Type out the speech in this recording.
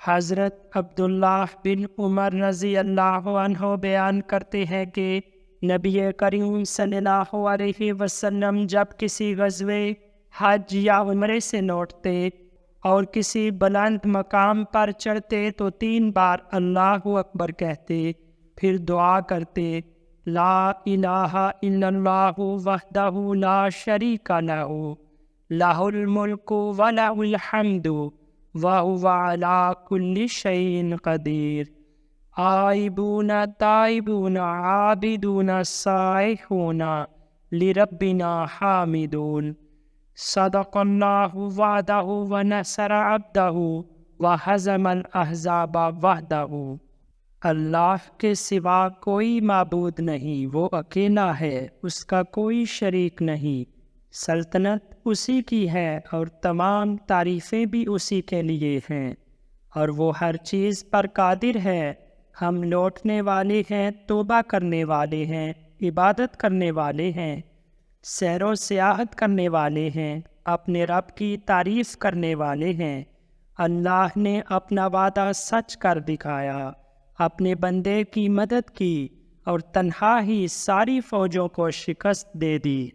حضرت عبداللہ بن عمر رضی اللہ عنہ بیان کرتے ہیں کہ نبی کریم صلی اللہ علیہ وسلم جب کسی غزوے حج یا عمرے سے لوٹتے اور کسی بلند مقام پر چڑھتے تو 3 بار اللہ اکبر کہتے، پھر دعا کرتے، لا الہ الا اللہ وحدہ لا شریک لہ، لہ الملک و لہ الحمد وہو علی کل شیء قدیر، آئبون تائبون عابدون سائحون لربنا حامدون، صدق اللہ وعدہ ونصر عبدہ وہزم الاحزاب وحدہ۔ اللہ کے سوا کوئی معبود نہیں، وہ اکیلا ہے، اس کا کوئی شریک نہیں، سلطنت اسی کی ہے اور تمام تعریفیں بھی اسی کے لیے ہیں، اور وہ ہر چیز پر قادر ہے۔ ہم لوٹنے والے ہیں، توبہ کرنے والے ہیں، عبادت کرنے والے ہیں، سیر و سیاحت کرنے والے ہیں، اپنے رب کی تعریف کرنے والے ہیں۔ اللہ نے اپنا وعدہ سچ کر دکھایا، اپنے بندے کی مدد کی اور تنہا ہی ساری فوجوں کو شکست دے دی۔